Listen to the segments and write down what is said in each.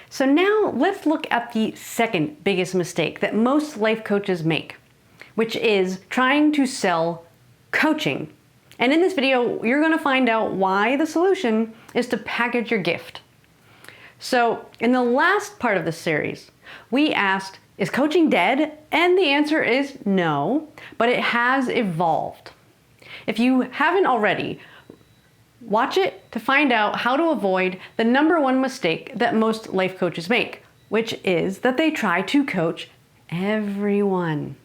So now let's look at the second biggest mistake that most life coaches make, which is trying to sell coaching. And in this video, you're going to find out why the solution is to package your gift. So in the last part of this series, we asked, is coaching dead? And the answer is no, but it has evolved. If you haven't already, watch it to find out how to avoid the number one mistake that most life coaches make, which is that they try to coach everyone.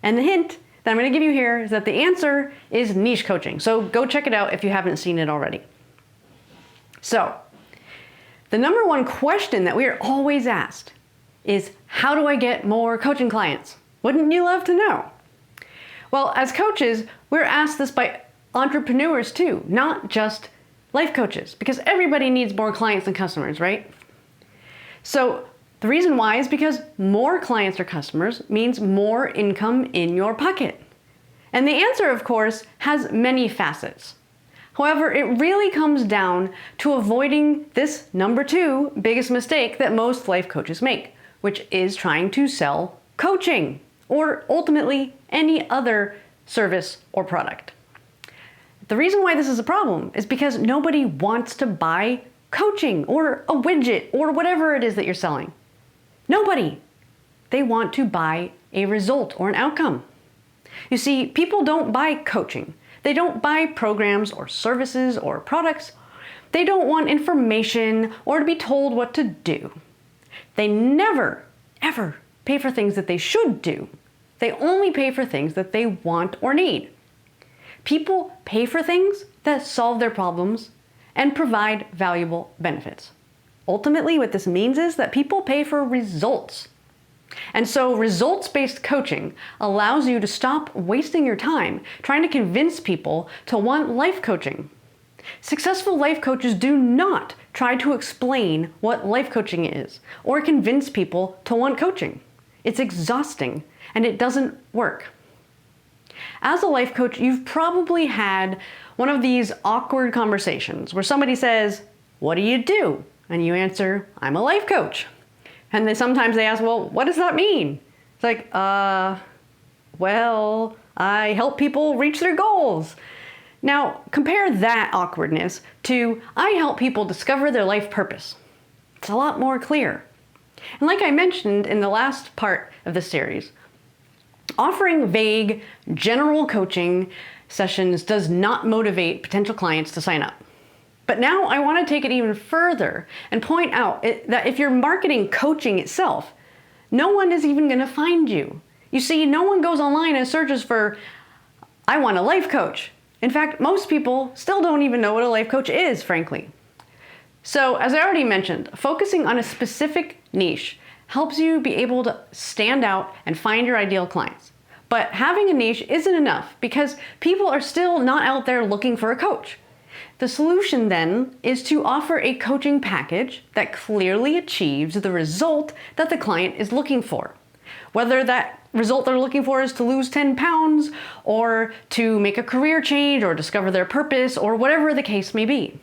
And the hint that I'm going to give you here is that the answer is niche coaching. So go check it out if you haven't seen it already. So the number one question that we are always asked is, how do I get more coaching clients? Wouldn't you love to know? Well, as coaches, we're asked this by entrepreneurs too, not just life coaches, because everybody needs more clients and customers, right? So the reason why is because more clients or customers means more income in your pocket. And the answer, of course, has many facets. However, it really comes down to avoiding this number two biggest mistake that most life coaches make, which is trying to sell coaching or ultimately any other service or product. The reason why this is a problem is because nobody wants to buy coaching or a widget or whatever it is that you're selling. Nobody. They want to buy a result or an outcome. You see, people don't buy coaching. They don't buy programs or services or products. They don't want information or to be told what to do. They never, ever pay for things that they should do. They only pay for things that they want or need. People pay for things that solve their problems and provide valuable benefits. Ultimately, what this means is that people pay for results. And so results-based coaching allows you to stop wasting your time trying to convince people to want life coaching. Successful life coaches do not try to explain what life coaching is or convince people to want coaching. It's exhausting and it doesn't work. As a life coach, you've probably had one of these awkward conversations where somebody says, "What do you do?" And you answer, "I'm a life coach." And then sometimes they ask, "Well, what does that mean?" It's like, well, I help people reach their goals. Now, compare that awkwardness to, "I help people discover their life purpose." It's a lot more clear. And like I mentioned in the last part of the series, offering vague, general coaching sessions does not motivate potential clients to sign up. But now I want to take it even further and point out that if you're marketing coaching itself, no one is even going to find you. You see, no one goes online and searches for, "I want a life coach." In fact, most people still don't even know what a life coach is, frankly. So, as I already mentioned, focusing on a specific niche helps you be able to stand out and find your ideal clients. But having a niche isn't enough because people are still not out there looking for a coach. The solution then is to offer a coaching package that clearly achieves the result that the client is looking for. Whether that result they're looking for is to lose 10 pounds or to make a career change or discover their purpose or whatever the case may be.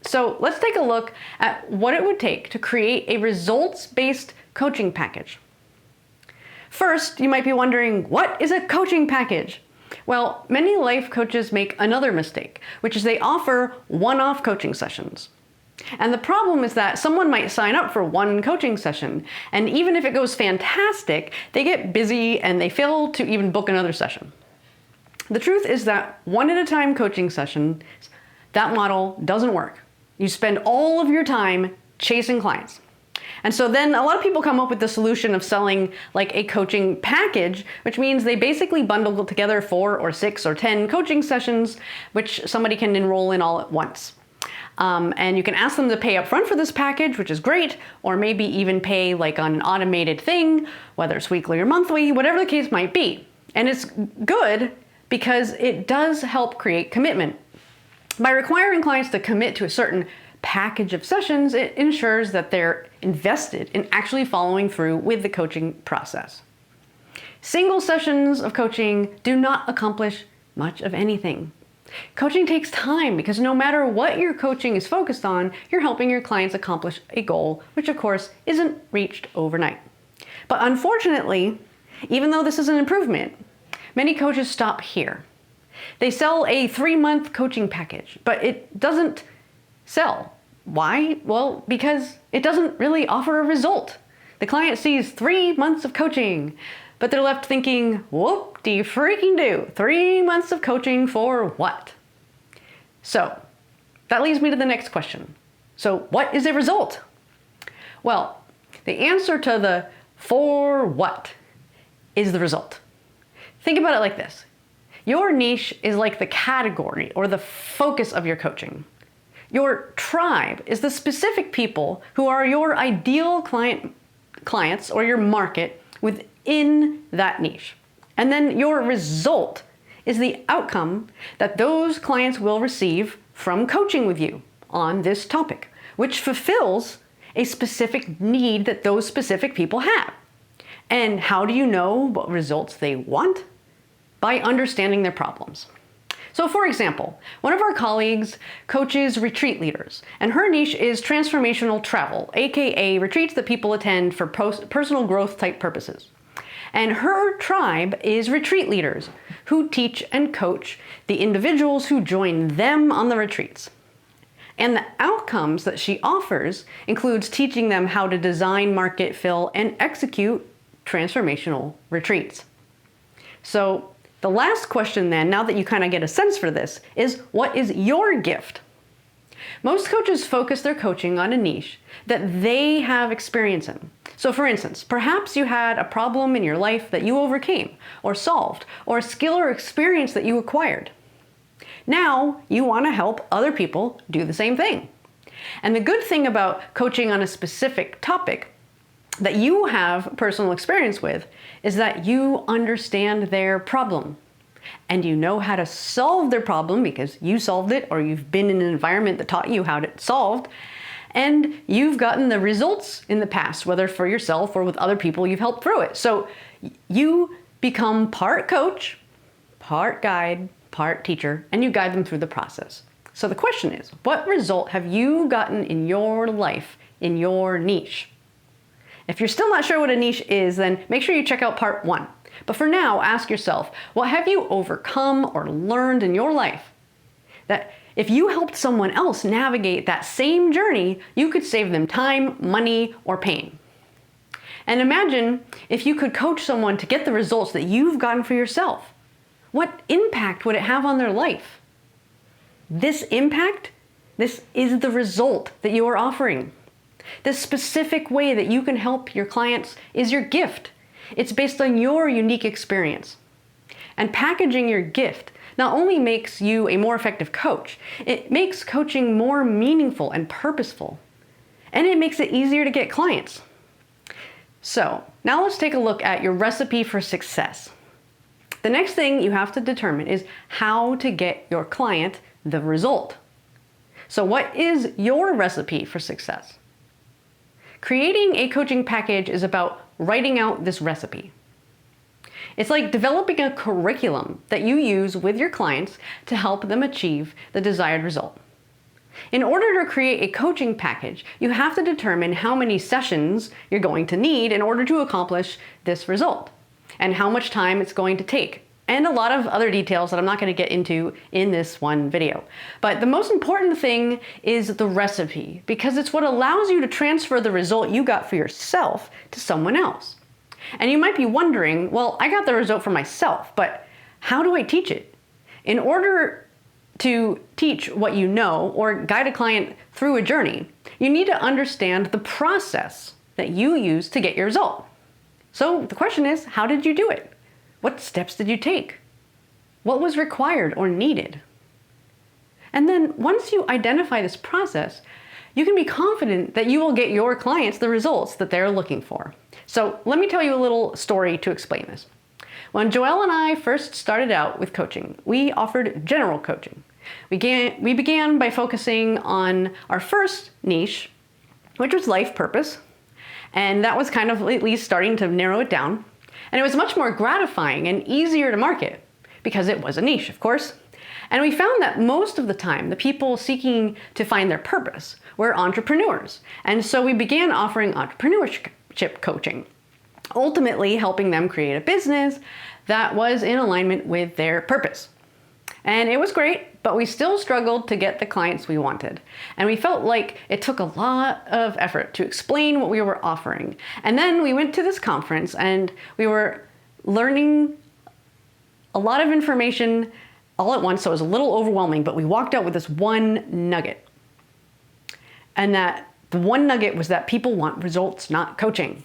So let's take a look at what it would take to create a results-based coaching package. First, you might be wondering, what is a coaching package? Well, many life coaches make another mistake, which is they offer one-off coaching sessions. And the problem is that someone might sign up for one coaching session, and even if it goes fantastic, they get busy and they fail to even book another session. The truth is that one-at-a-time coaching sessions, that model doesn't work. You spend all of your time chasing clients. And so then a lot of people come up with the solution of selling like a coaching package, which means they basically bundle together 4 or 6 or 10 coaching sessions, which somebody can enroll in all at once. And you can ask them to pay up front for this package, which is great, or maybe even pay like on an automated thing, whether it's weekly or monthly, whatever the case might be. And it's good because it does help create commitment. By requiring clients to commit to a certain package of sessions, it ensures that they're invested in actually following through with the coaching process. Single sessions of coaching do not accomplish much of anything. Coaching takes time because no matter what your coaching is focused on, you're helping your clients accomplish a goal, which of course isn't reached overnight. But unfortunately, even though this is an improvement, many coaches stop here. They sell a 3-month coaching package, but it doesn't sell. Why? Well, because it doesn't really offer a result. The client sees 3 months of coaching, but they're left thinking, whoop-de-freaking-do, 3 months of coaching for what? So that leads me to the next question. So what is a result? Well, the answer to the for what is the result. Think about it like this. Your niche is like the category or the focus of your coaching. Your tribe is the specific people who are your ideal clients or your market within that niche. And then your result is the outcome that those clients will receive from coaching with you on this topic, which fulfills a specific need that those specific people have. And how do you know what results they want? By understanding their problems. So for example, one of our colleagues coaches retreat leaders, and her niche is transformational travel, aka retreats that people attend for personal growth type purposes. And her tribe is retreat leaders who teach and coach the individuals who join them on the retreats. And the outcomes that she offers includes teaching them how to design, market, fill, and execute transformational retreats. So the last question then, now that you kind of get a sense for this, is what is your gift? Most coaches focus their coaching on a niche that they have experience in. So for instance, perhaps you had a problem in your life that you overcame or solved, or a skill or experience that you acquired. Now you want to help other people do the same thing. And the good thing about coaching on a specific topic that you have personal experience with is that you understand their problem and you know how to solve their problem because you solved it, or you've been in an environment that taught you how to solve, and you've gotten the results in the past, whether for yourself or with other people you've helped through it. So you become part coach, part guide, part teacher, and you guide them through the process. So the question is, what result have you gotten in your life, in your niche? If you're still not sure what a niche is, then make sure you check out part 1. But for now, ask yourself, what have you overcome or learned in your life that if you helped someone else navigate that same journey, you could save them time, money, or pain? And imagine if you could coach someone to get the results that you've gotten for yourself. What impact would it have on their life? This impact, this is the result that you are offering. This specific way that you can help your clients is your gift. It's based on your unique experience. And packaging your gift not only makes you a more effective coach, it makes coaching more meaningful and purposeful. And it makes it easier to get clients. So now let's take a look at your recipe for success. The next thing you have to determine is how to get your client the result. So what is your recipe for success? Creating a coaching package is about writing out this recipe. It's like developing a curriculum that you use with your clients to help them achieve the desired result. In order to create a coaching package, you have to determine how many sessions you're going to need in order to accomplish this result, and how much time it's going to take, and a lot of other details that I'm not going to get into in this one video. But the most important thing is the recipe, because it's what allows you to transfer the result you got for yourself to someone else. And you might be wondering, well, I got the result for myself, but how do I teach it? In order to teach what you know or guide a client through a journey, you need to understand the process that you use to get your result. So the question is, how did you do it? What steps did you take? What was required or needed? And then once you identify this process, you can be confident that you will get your clients the results that they're looking for. So let me tell you a little story to explain this. When Joelle and I first started out with coaching, we offered general coaching. We began by focusing on our first niche, which was life purpose. And that was kind of at least starting to narrow it down. And it was much more gratifying and easier to market because it was a niche, of course. And we found that most of the time, the people seeking to find their purpose were entrepreneurs. And so we began offering entrepreneurship coaching, ultimately helping them create a business that was in alignment with their purpose. And it was great, but we still struggled to get the clients we wanted. And we felt like it took a lot of effort to explain what we were offering. And then we went to this conference and we were learning a lot of information all at once, so it was a little overwhelming, but we walked out with this one nugget. And that the one nugget was that people want results, not coaching.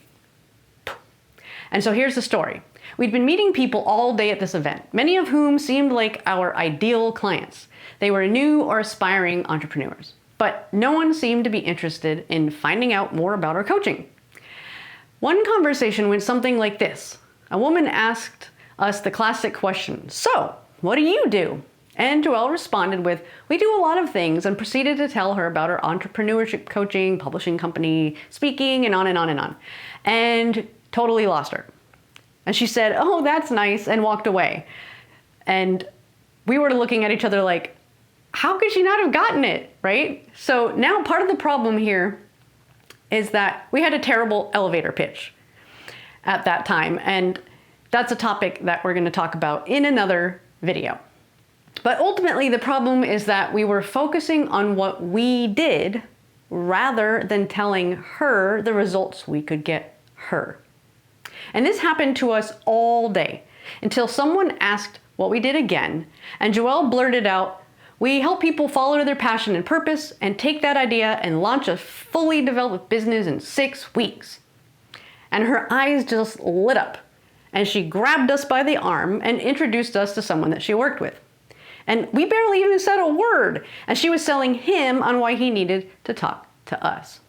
And so here's the story. We'd been meeting people all day at this event, many of whom seemed like our ideal clients. They were new or aspiring entrepreneurs, but no one seemed to be interested in finding out more about our coaching. One conversation went something like this. A woman asked us the classic question, "So, what do you do?" And Joelle responded with, "We do a lot of things," and proceeded to tell her about her entrepreneurship coaching, publishing company, speaking, and on and on and on. And totally lost her. And she said, "Oh, that's nice," and walked away. And we were looking at each other like, how could she not have gotten it, right? So now part of the problem here is that we had a terrible elevator pitch at that time. And that's a topic that we're going to talk about in another video. But ultimately, the problem is that we were focusing on what we did rather than telling her the results we could get her. And this happened to us all day until someone asked what we did again, and Joelle blurted out, "We help people follow their passion and purpose and take that idea and launch a fully developed business in 6 weeks." And her eyes just lit up, and she grabbed us by the arm and introduced us to someone that she worked with. And we barely even said a word, and she was selling him on why he needed to talk to us.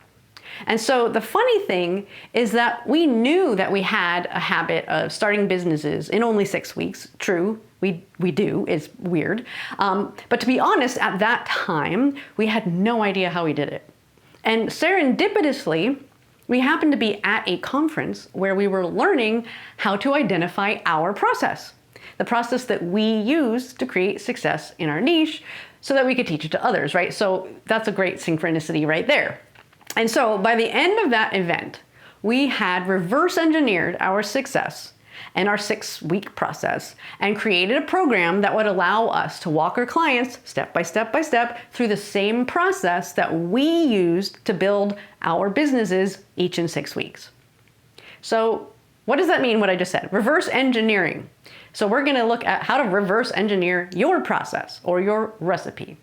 And so the funny thing is that we knew that we had a habit of starting businesses in only 6 weeks. True, we do, it's weird. But to be honest, at that time, we had no idea how we did it. And serendipitously, we happened to be at a conference where we were learning how to identify our process, the process that we use to create success in our niche so that we could teach it to others, right? So that's a great synchronicity right there. And so by the end of that event, we had reverse engineered our success and our 6-week process and created a program that would allow us to walk our clients step by step through the same process that we used to build our businesses each in 6 weeks. So what does that mean, what I just said? Reverse engineering. So we're going to look at how to reverse engineer your process or your recipe.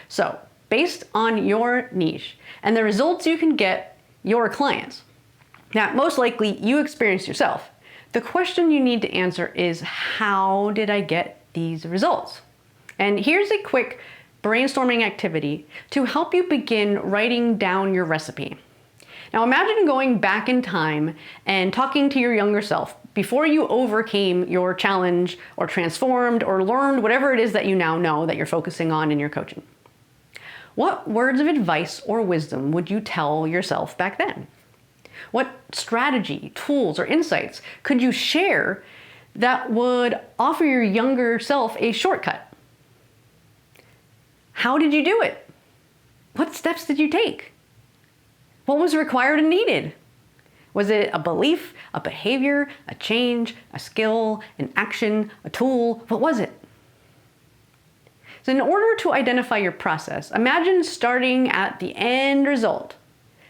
So based on your niche and the results you can get your clients, that most likely you experienced yourself, the question you need to answer is, how did I get these results? And here's a quick brainstorming activity to help you begin writing down your recipe. Now imagine going back in time and talking to your younger self before you overcame your challenge or transformed or learned whatever it is that you now know that you're focusing on in your coaching. What words of advice or wisdom would you tell yourself back then? What strategy, tools, or insights could you share that would offer your younger self a shortcut? How did you do it? What steps did you take? What was required and needed? Was it a belief, a behavior, a change, a skill, an action, a tool? What was it? So in order to identify your process, imagine starting at the end result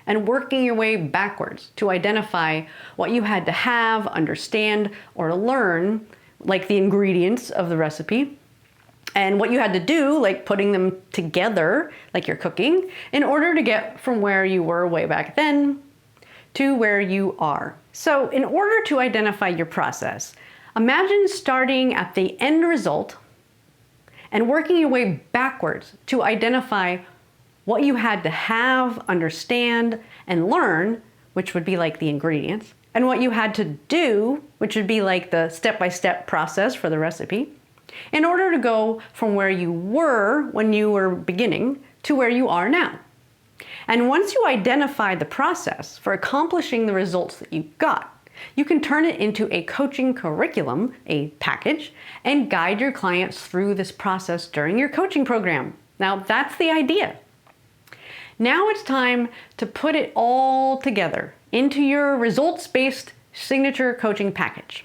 and working your way backwards to identify what you had to have, understand, or learn, like the ingredients of the recipe, and what you had to do, like putting them together, like you're cooking, in order to get from where you were way back then to where you are. So in order to identify your process, imagine starting at the end result and working your way backwards to identify what you had to have, understand, and learn, which would be like the ingredients, and what you had to do, which would be like the step-by-step process for the recipe, in order to go from where you were when you were beginning to where you are now. And once you identify the process for accomplishing the results that you got, You can turn it into a coaching curriculum, a package, and guide your clients through this process during your coaching program. Now, that's the idea. Now it's time to put it all together into your results-based signature coaching package.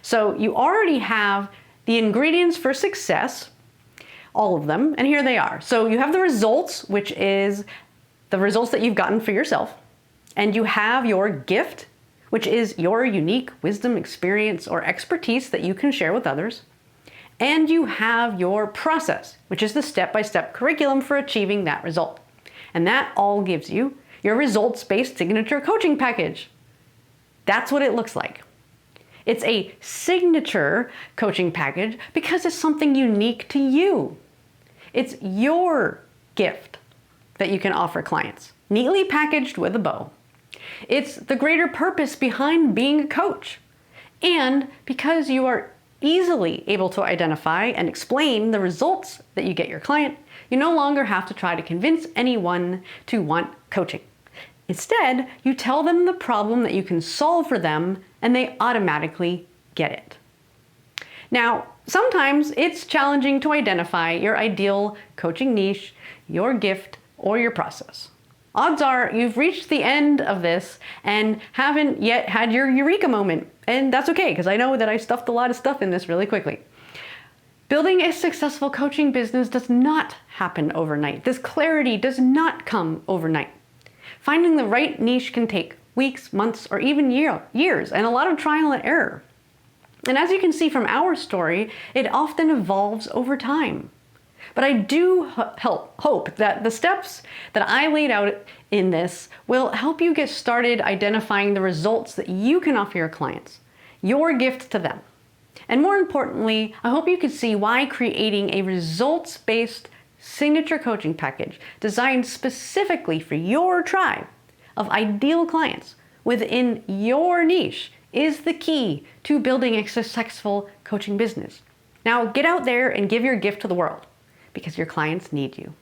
So you already have the ingredients for success, all of them, and here they are. So you have the results, which is the results that you've gotten for yourself, and you have your gift, which is your unique wisdom, experience, or expertise that you can share with others, and you have your process, which is the step-by-step curriculum for achieving that result. And that all gives you your results-based signature coaching package. That's what it looks like. It's a signature coaching package because it's something unique to you. It's your gift that you can offer clients, neatly packaged with a bow. It's the greater purpose behind being a coach. And because you are easily able to identify and explain the results that you get your client, you no longer have to try to convince anyone to want coaching. Instead, you tell them the problem that you can solve for them, and they automatically get it. Now, sometimes it's challenging to identify your ideal coaching niche, your gift, or your process. Odds are you've reached the end of this and haven't yet had your eureka moment. And that's okay, because I know that I stuffed a lot of stuff in this really quickly. Building a successful coaching business does not happen overnight. This clarity does not come overnight. Finding the right niche can take weeks, months, or even years, and a lot of trial and error. And as you can see from our story, it often evolves over time. But I do hope that the steps that I laid out in this will help you get started identifying the results that you can offer your clients, your gift to them. And more importantly, I hope you can see why creating a results-based signature coaching package designed specifically for your tribe of ideal clients within your niche is the key to building a successful coaching business. Now get out there and give your gift to the world, because your clients need you.